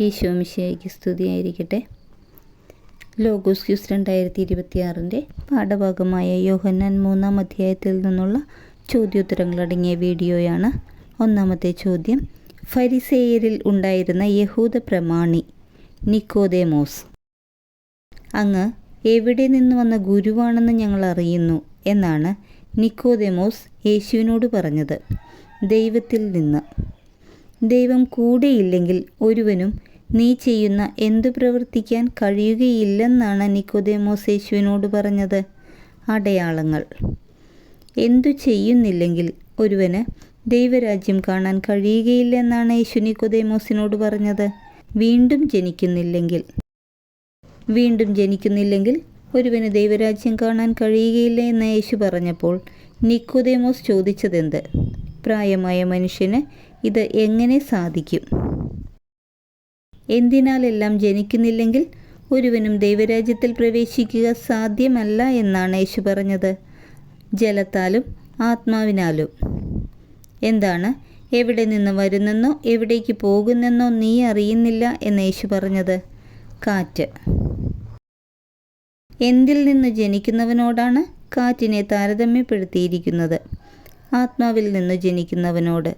ഈശോ മിശിഹായ്ക്ക് സ്തുതിയായിരിക്കട്ടെ. Logos quiz 2026 പാഠഭാഗമായ യോഹന്നാൻ 3-ാം അധ്യായത്തിൽ നിന്നുള്ള ചോദ്യോത്തരങ്ങളടങ്ങിയ വീഡിയോയാണ്. ഒന്നാമത്തെ ചോദ്യം, ഫരിസേയരിൽ ഉണ്ടായിരുന്ന യഹൂദ പ്രമാണി നിക്കോദേമോസ്, അങ്ങ് എവിടെ നിന്ന് വന്ന ഗുരുവാണെന്ന് ഞങ്ങൾ അറിയുന്നു എന്നാണ് നിക്കോദേമോസ് യേശുവിനോട് പറഞ്ഞത്. ദൈവത്തിൽ നിന്ന്. ദൈവം കൂടെയില്ലെങ്കിൽ ഒരുവനും നീ ചെയ്യുന്ന എന്തു പ്രവർത്തിക്കാൻ കഴിയുകയില്ലെന്നാണ് നിക്കോദേമോസ് യേശുവിനോട് പറഞ്ഞത്. അടയാളങ്ങൾ. എന്തു ചെയ്യുന്നില്ലെങ്കിൽ ഒരുവന് ദൈവരാജ്യം കാണാൻ കഴിയുകയില്ലെന്നാണ് യേശു നിക്കോദേമോസിനോട് പറഞ്ഞത്. വീണ്ടും ജനിക്കുന്നില്ലെങ്കിൽ ഒരുവന് ദൈവരാജ്യം കാണാൻ കഴിയുകയില്ല എന്ന് യേശു പറഞ്ഞപ്പോൾ നിക്കോദേമോസ് ചോദിച്ചതെന്ത്? പ്രായമായ മനുഷ്യന് ഇത് എങ്ങനെ സാധിക്കും? എന്തിനാലെല്ലാം ജനിക്കുന്നില്ലെങ്കിൽ ഒരുവനും ദൈവരാജ്യത്തിൽ പ്രവേശിക്കുക സാധ്യമല്ല എന്നാണ് യേശു പറഞ്ഞത്. ജലത്താലും ആത്മാവിനാലും. എന്താണ് എവിടെ നിന്ന് വരുന്നെന്നോ എവിടേക്ക് പോകുന്നെന്നോ നീ അറിയുന്നില്ല എന്ന് യേശു പറഞ്ഞത്? കാറ്റ്. എന്തിൽ നിന്ന് ജനിക്കുന്നവനോടാണ് കാറ്റിനെ താരതമ്യപ്പെടുത്തിയിരിക്കുന്നത്? ആത്മാവിൽ നിന്ന് ജനിക്കുന്നവനോട്.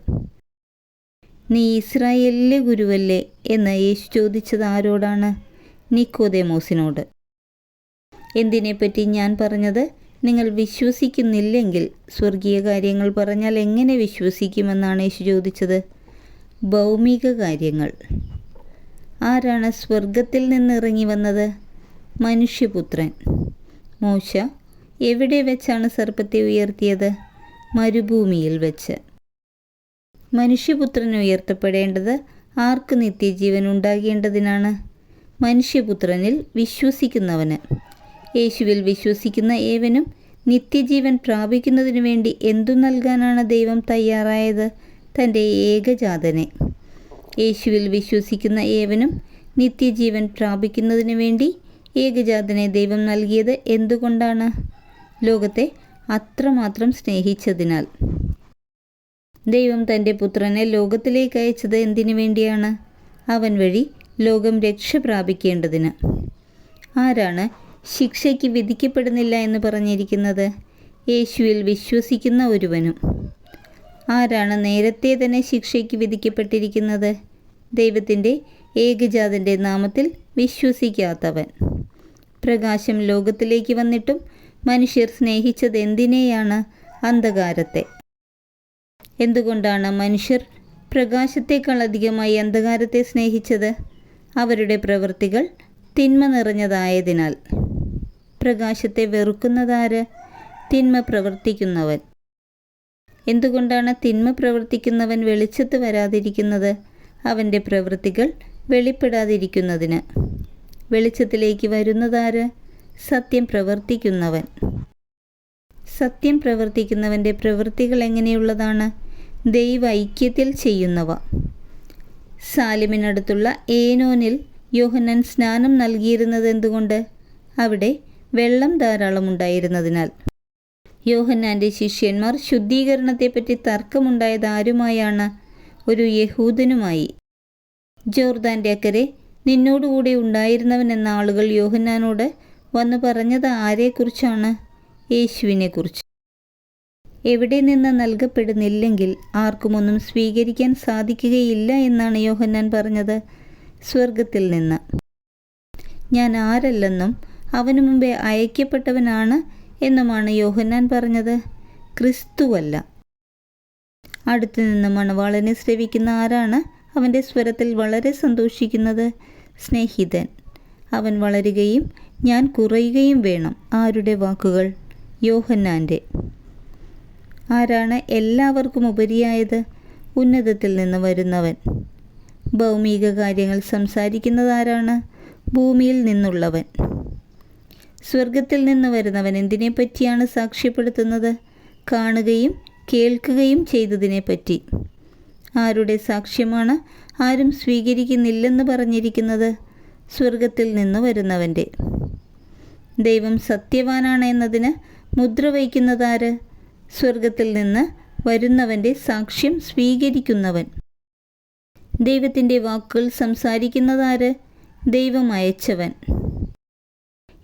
നീ ഇസ്രായേലിലെ ഗുരുവല്ലേ എന്ന് യേശു ചോദിച്ചത് ആരോടാണ്? നിക്കോദേമോസിനോട്. എന്തിനെപ്പറ്റി ഞാൻ പറഞ്ഞത്? നിങ്ങൾ വിശ്വസിക്കുന്നില്ലെങ്കിൽ സ്വർഗീയ കാര്യങ്ങൾ പറഞ്ഞാൽ എങ്ങനെ വിശ്വസിക്കുമെന്നാണ് യേശു ചോദിച്ചത്. ഭൗമിക കാര്യങ്ങൾ. ആരാണ് സ്വർഗത്തിൽ നിന്ന് ഇറങ്ങി വന്നത്? മനുഷ്യപുത്രൻ. മോശ എവിടെ വെച്ചാണ് സർപ്പത്തെ ഉയർത്തിയത്? മരുഭൂമിയിൽ വെച്ച്. മനുഷ്യപുത്രൻ ഉയർത്തപ്പെടേണ്ടത് ആർക്ക് നിത്യജീവൻ ഉണ്ടാകേണ്ടതിനാണ്? മനുഷ്യപുത്രനിൽ വിശ്വസിക്കുന്നവന്. യേശുവിൽ വിശ്വസിക്കുന്ന ഏവനും നിത്യജീവൻ പ്രാപിക്കുന്നതിനു വേണ്ടി എന്തു നൽകാനാണ് ദൈവം തയ്യാറായത്? തൻ്റെ ഏകജാതനെ. യേശുവിൽ വിശ്വസിക്കുന്ന ഏവനും നിത്യജീവൻ പ്രാപിക്കുന്നതിനു വേണ്ടി ഏകജാതനെ ദൈവം നൽകിയത് എന്തുകൊണ്ടാണ്? ലോകത്തെ അത്രമാത്രം സ്നേഹിച്ചതിനാൽ. ദൈവം തൻ്റെ പുത്രനെ ലോകത്തിലേക്ക് അയച്ചത് എന്തിനു വേണ്ടിയാണ്? അവൻ വഴി ലോകം രക്ഷ പ്രാപിക്കേണ്ടതിന്. ആരാണ് ശിക്ഷയ്ക്ക് വിധിക്കപ്പെടുന്നില്ല എന്ന് പറഞ്ഞിരിക്കുന്നത്? യേശുവിൽ വിശ്വസിക്കുന്ന ഒരുവനും. ആരാണ് നേരത്തെ തന്നെ ശിക്ഷയ്ക്ക് വിധിക്കപ്പെട്ടിരിക്കുന്നത്? ദൈവത്തിൻ്റെ ഏകജാതൻ്റെ നാമത്തിൽ വിശ്വസിക്കാത്തവൻ. പ്രകാശം ലോകത്തിലേക്ക് വന്നിട്ടും മനുഷ്യർ സ്നേഹിച്ചത് എന്തിനെയാണ്? അന്ധകാരത്തെ. എന്തുകൊണ്ടാണ് മനുഷ്യർ പ്രകാശത്തേക്കാൾ അധികമായി അന്ധകാരത്തെ സ്നേഹിച്ചത്? അവരുടെ പ്രവൃത്തികൾ തിന്മ നിറഞ്ഞതായതിനാൽ. പ്രകാശത്തെ വെറുക്കുന്നതാര്? തിന്മ പ്രവർത്തിക്കുന്നവൻ. എന്തുകൊണ്ടാണ് തിന്മ പ്രവർത്തിക്കുന്നവൻ വെളിച്ചത്ത് വരാതിരിക്കുന്നത്? അവൻ്റെ പ്രവൃത്തികൾ വെളിപ്പെടാതിരിക്കുന്നതിന്. വെളിച്ചത്തിലേക്ക് വരുന്നതാര്? സത്യം പ്രവർത്തിക്കുന്നവൻ. സത്യം പ്രവർത്തിക്കുന്നവൻ്റെ പ്രവൃത്തികൾ എങ്ങനെയുള്ളതാണ്? ദൈവ ഐക്യത്തിൽ ചെയ്യുന്നവ. സാലിമിനടുത്തുള്ള ഏനോനിൽ യോഹന്നാൻ സ്നാനം നൽകിയിരുന്നത് എന്തുകൊണ്ട്? അവിടെ വെള്ളം ധാരാളം ഉണ്ടായിരുന്നതിനാൽ. യോഹന്നാൻ്റെ ശിഷ്യന്മാർ ശുദ്ധീകരണത്തെപ്പറ്റി തർക്കമുണ്ടായത് ആരുമായാണ്? ഒരു യഹൂദനുമായി. ജോർദാൻ്റെ അക്കരെ നിന്നോടുകൂടി ഉണ്ടായിരുന്നവൻ എന്ന ആളുകൾ യോഹന്നാനോട് വന്നു പറഞ്ഞത് ആരെക്കുറിച്ചാണ്? യേശുവിനെക്കുറിച്ച്. എവിടെ നിന്ന് നൽകപ്പെടുന്നില്ലെങ്കിൽ ആർക്കും ഒന്നും സ്വീകരിക്കാൻ സാധിക്കുകയില്ല എന്നാണ് യോഹന്നാൻ പറഞ്ഞത്. സ്വർഗത്തിൽ നിന്ന്. ഞാൻ ആരല്ലെന്നും അവനു മുമ്പേ അയക്കപ്പെട്ടവനാണ് എന്നുമാണ് യോഹന്നാൻ പറഞ്ഞത്. ക്രിസ്തുവല്ല. അടുത്തു നിന്ന് മണവാളനെ ശ്രവിക്കുന്ന ആരാണ് അവൻ്റെ സ്വരത്തിൽ വളരെ സന്തോഷിക്കുന്നത്? സ്നേഹിതൻ. അവൻ വളരുകയും ഞാൻ കുറയുകയും വേണം. ആരുടെ വാക്കുകൾ? യോഹന്നാൻ്റെ. ആരാണ് എല്ലാവർക്കും ഉപരിയായത്? ഉന്നതത്തിൽ നിന്ന് വരുന്നവൻ. ഭൗമിക കാര്യങ്ങൾ സംസാരിക്കുന്നതാരാണ്? ഭൂമിയിൽ നിന്നുള്ളവൻ. സ്വർഗത്തിൽ നിന്ന് വരുന്നവൻ എന്തിനെപ്പറ്റിയാണ് സാക്ഷ്യപ്പെടുത്തുന്നത്? കാണുകയും കേൾക്കുകയും ചെയ്തതിനെപ്പറ്റി. ആരുടെ സാക്ഷ്യമാണ് ആരും സ്വീകരിക്കുന്നില്ലെന്ന് പറഞ്ഞിരിക്കുന്നത്? സ്വർഗത്തിൽ നിന്ന് വരുന്നവൻ്റെ. ദൈവം സത്യവാനാണ് എന്നതിന് മുദ്ര വയ്ക്കുന്നതാര്? സ്വർഗത്തിൽ നിന്ന് വരുന്നവൻ്റെ സാക്ഷ്യം സ്വീകരിക്കുന്നവൻ. ദൈവത്തിൻ്റെ വാക്കുകൾ സംസാരിക്കുന്നതാര്? ദൈവം അയച്ചവൻ.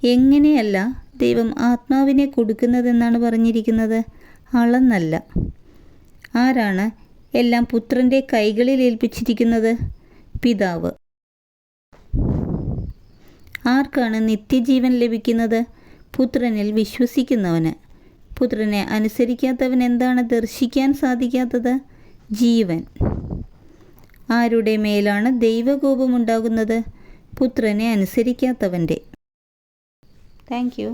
എങ്ങനെയല്ല ദൈവം ആത്മാവിനെ കൊടുക്കുന്നതെന്നാണ് പറഞ്ഞിരിക്കുന്നത്? അളന്നല്ല. ആരാണ് എല്ലാം പുത്രൻ്റെ കൈകളിൽ ഏൽപ്പിച്ചിരിക്കുന്നത്? പിതാവ്. ആർക്കാണ് നിത്യജീവൻ ലഭിക്കുന്നത്? പുത്രനിൽ വിശ്വസിക്കുന്നവന്. പുത്രനെ അനുസരിക്കാത്തവൻ എന്താണ് ദർശിക്കാൻ സാധിക്കാത്തത്? ജീവൻ. ആരുടെ മേലാണ് ദൈവകോപമുണ്ടാകുന്നത്? പുത്രനെ അനുസരിക്കാത്തവൻ്റെ. Thank you.